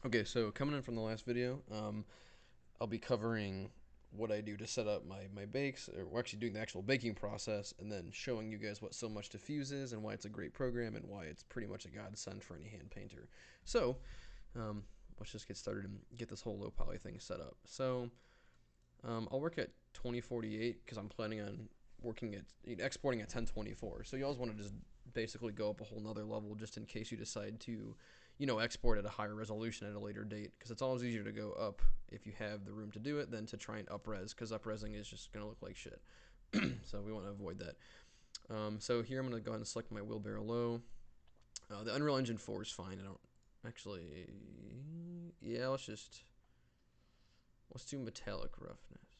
Okay, so coming in from the last video, I'll be covering what I do to set up my bakes, or we're actually doing the actual baking process, and then showing you guys what SoMuchDiffuse is and why it's a great program and why it's pretty much a godsend for any hand painter. So, um, let's just get started and get this whole low poly thing set up. So, I'll work at 2048 because I'm planning on working at exporting at 1024. So you always want to just basically go up a whole nother level just in case you decide to, export at a higher resolution at a later date, because it's always easier to go up if you have the room to do it than to try and upres, because upresing is just going to look like shit. So we want to avoid that. So here I'm going to go ahead and select my wheelbarrow low. The Unreal Engine 4 is fine. I don't actually, yeah, let's do metallic roughness.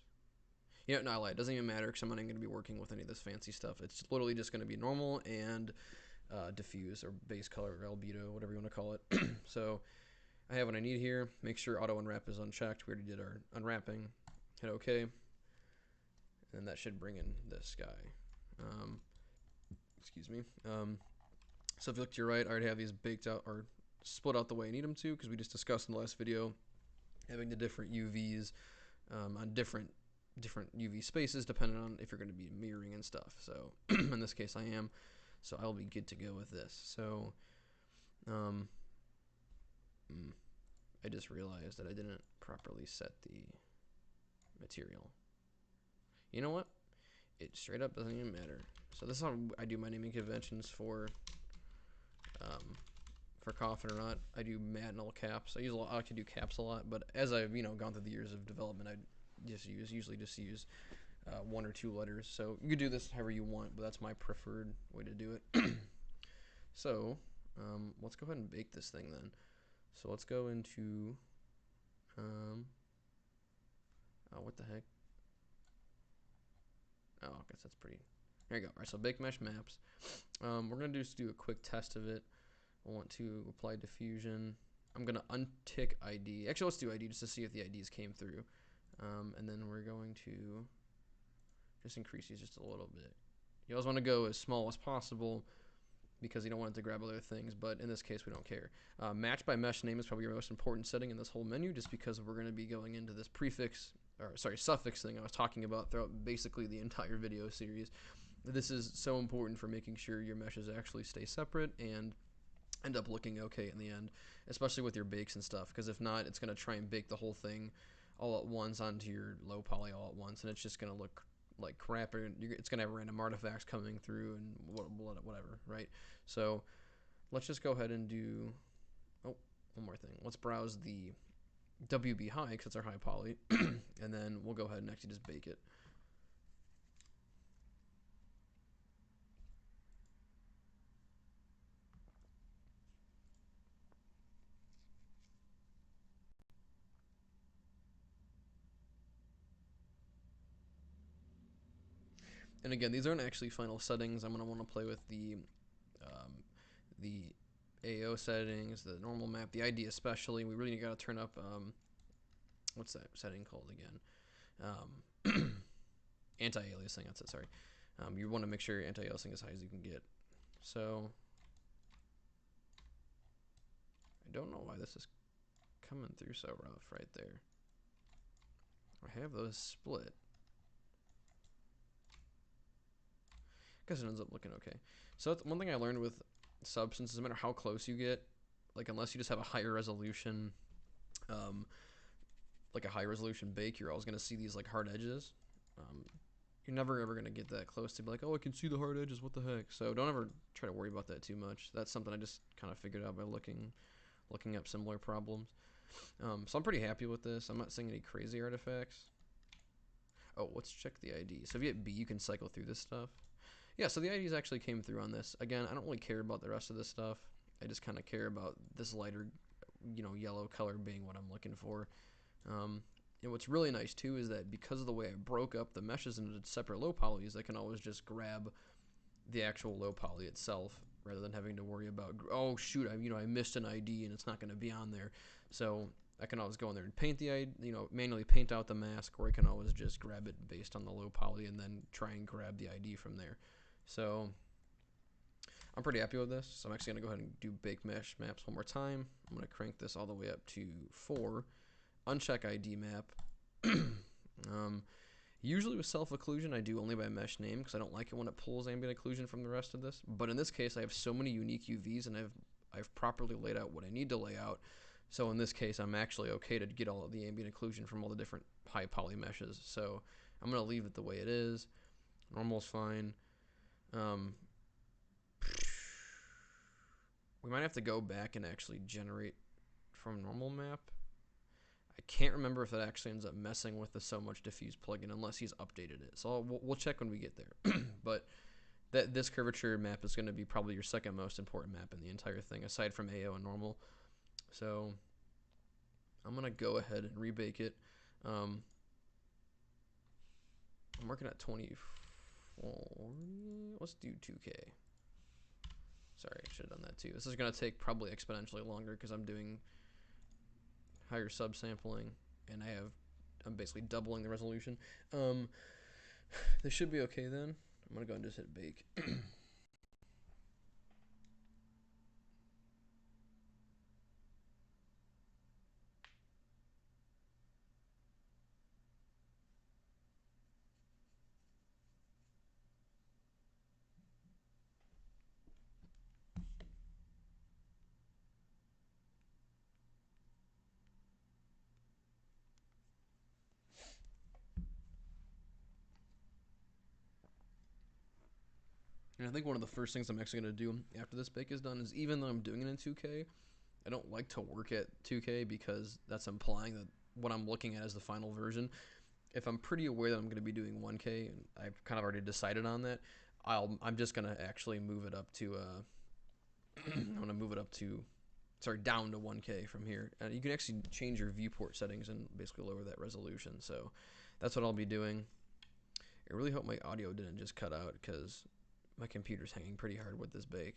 No, I lied. It doesn't even matter because I'm not even going to be working with any of this fancy stuff. It's literally just going to be normal and diffuse or base color or albedo, whatever you want to call it. So I have what I need here. Make sure auto unwrap is unchecked. We already did our unwrapping. Hit OK. And that should bring in this guy. Excuse me. So if you look to your right, I already have these baked out or split out the way I need them to, because we just discussed in the last video having the different UVs on different UV spaces depending on if you're going to be mirroring and stuff. So in this case I am, so I'll be good to go with this. So I just realized that I didn't properly set the material. You know what? It straight up doesn't even matter. So this is how I do my naming conventions for coffin or not. I do matte and all caps. I like to do caps a lot, but as I've gone through the years of development, I usually just use one or two letters. So you can do this however you want, but that's my preferred way to do it. So let's go ahead and bake this thing then. So let's go into oh, what the heck? Oh, I guess that's pretty. There you go. All right, so bake mesh maps. We're gonna just do a quick test of it. I want to apply diffusion. I'm gonna untick ID. Actually, let's do ID just to see if the IDs came through. And then we're going to just increase these just a little bit. You always want to go as small as possible because you don't want it to grab other things, but in this case we don't care. Match by mesh name is probably your most important setting in this whole menu, just because we're going to be going into this suffix thing I was talking about throughout basically the entire video series. This is so important for making sure your meshes actually stay separate and end up looking okay in the end, especially with your bakes and stuff, because if not, it's going to try and bake the whole thing all at once onto your low poly all at once, and it's just going to look like crap, or it's going to have random artifacts coming through and whatever, right? So let's just go ahead and do, oh, one more thing. Let's browse the WB high, because it's our high poly, and then we'll go ahead and actually just bake it. And again, these aren't actually final settings. I'm going to want to play with the AO settings, the normal map, the ID especially. We really got to turn up, what's that setting called again? Anti-aliasing, that's it, sorry. You want to make sure your anti-aliasing is as high as you can get. So, I don't know why this is coming through so rough right there. I have those split. Guess it ends up looking okay. So that's one thing I learned with substance, no matter how close you get, like unless you just have a higher resolution, like a high resolution bake, you're always gonna see these like hard edges. You're never ever gonna get that close to be like, oh, I can see the hard edges, what the heck? So don't ever try to worry about that too much. That's something I just kind of figured out by looking up similar problems. So I'm pretty happy with this. I'm not seeing any crazy artifacts. Oh, let's check the ID. So if you hit B, you can cycle through this stuff. Yeah, so the IDs actually came through on this. Again, I don't really care about the rest of this stuff. I just kind of care about this lighter, yellow color being what I'm looking for. And what's really nice too is that because of the way I broke up the meshes into separate low polys, I can always just grab the actual low poly itself rather than having to worry about, oh shoot, I missed an ID and it's not going to be on there. So I can always go in there and paint the ID, manually paint out the mask, or I can always just grab it based on the low poly and then try and grab the ID from there. So I'm pretty happy with this, so I'm actually going to go ahead and do bake mesh maps one more time. I'm going to crank this all the way up to 4. Uncheck ID map. Usually with self-occlusion, I do only by mesh name because I don't like it when it pulls ambient occlusion from the rest of this. But in this case, I have so many unique UVs and I've properly laid out what I need to lay out. So in this case, I'm actually okay to get all of the ambient occlusion from all the different high poly meshes. So I'm going to leave it the way it is. Normal's fine. We might have to go back and actually generate from normal map. I can't remember if that actually ends up messing with the SoMuchDiffuse plugin unless he's updated it. So we'll check when we get there. But this curvature map is going to be probably your second most important map in the entire thing, aside from AO and normal. So I'm going to go ahead and rebake it. I'm working at 24. Let's do 2K. Sorry, I should have done that too. This is going to take probably exponentially longer because I'm doing higher subsampling and I'm basically doubling the resolution. This should be okay then. I'm going to go and just hit bake. And I think one of the first things I'm actually going to do after this bake is done is, even though I'm doing it in 2K, I don't like to work at 2K because that's implying that what I'm looking at is the final version. If I'm pretty aware that I'm going to be doing 1K, and I've kind of already decided on that, I'm just going to actually move it up to, I'm going to move it up to, sorry, down to 1K from here. And you can actually change your viewport settings and basically lower that resolution. So that's what I'll be doing. I really hope my audio didn't just cut out because my computer's hanging pretty hard with this bake.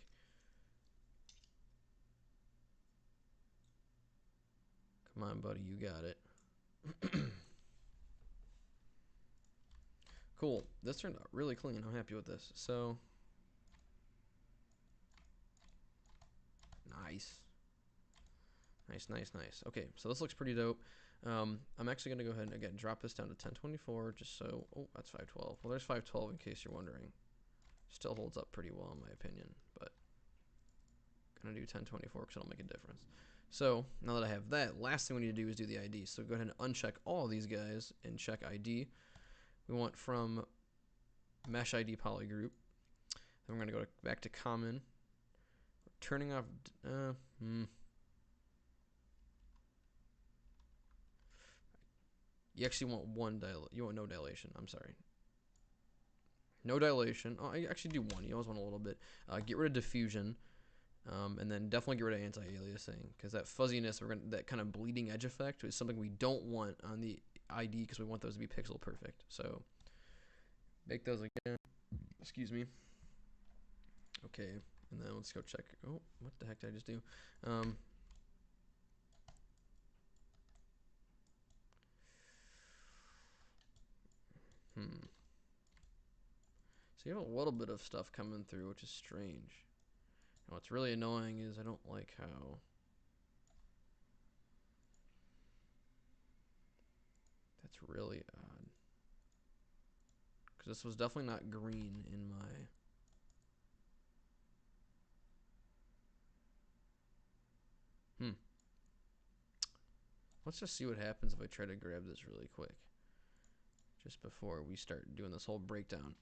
Come on, buddy, you got it. Cool. This turned out really clean. I'm happy with this. So, nice. Nice. Okay, so this looks pretty dope. I'm actually going to go ahead and, again, drop this down to 1024 just so... Oh, that's 512. Well, there's 512 in case you're wondering. Still holds up pretty well in my opinion, but I'm going to do 1024 because it'll make a difference. So, now that I have that, last thing we need to do is do the ID. So go ahead and uncheck all of these guys and check ID. We want from mesh ID polygroup. Then we're going to go back to common. Turning off... You actually want you want no dilation. I'm sorry. No dilation. Oh, I actually do one. You always want a little bit. Get rid of diffusion, and then definitely get rid of anti-aliasing because that fuzziness, that kind of bleeding edge effect is something we don't want on the ID because we want those to be pixel perfect. So make those again. Excuse me. Okay, and then let's go check. Oh, what the heck did I just do? So you have a little bit of stuff coming through, which is strange. And what's really annoying is I don't like how... That's really odd. Because this was definitely not green in my... Let's just see what happens if I try to grab this really quick. Just before we start doing this whole breakdown.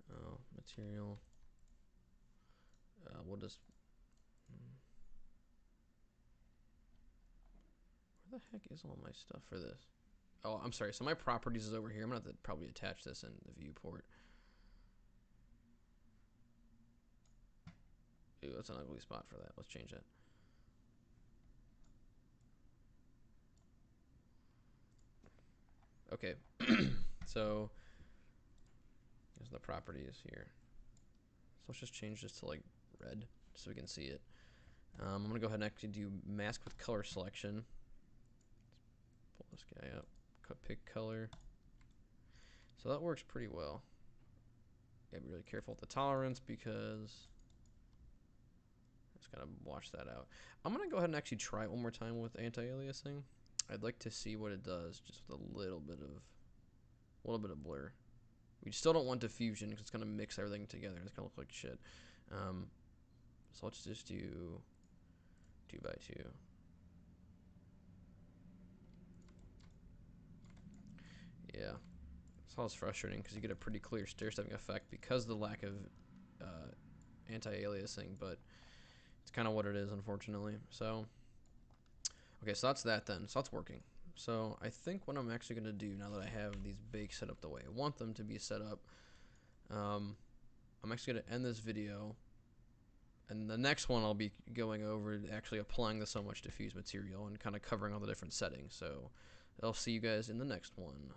Oh, material. We'll just... Where the heck is all my stuff for this? Oh, I'm sorry. So my properties is over here. I'm going to have to probably attach this in the viewport. Ooh, that's an ugly spot for that. Let's change that. Okay. So here's the properties here. So let's just change this to like red so we can see it. I'm going to go ahead and actually do mask with color selection. Let's pull this guy up. Pick color. So that works pretty well. gotta be really careful with the tolerance because just gotta wash that out. I'm gonna go ahead and actually try it one more time with anti-aliasing. I'd like to see what it does, just with a little bit of blur. We still don't want diffusion because it's gonna mix everything together. It's gonna look like shit. So let's just do 2 by 2. Yeah, it's always frustrating because you get a pretty clear stair-stepping effect because of the lack of anti-aliasing, but it's kind of what it is, unfortunately. So, okay, so that's that then. So that's working. So I think what I'm actually going to do now that I have these bakes set up the way I want them to be set up, I'm actually going to end this video, and the next one I'll be going over actually applying the SoMuchDiffuse material and kind of covering all the different settings. So I'll see you guys in the next one.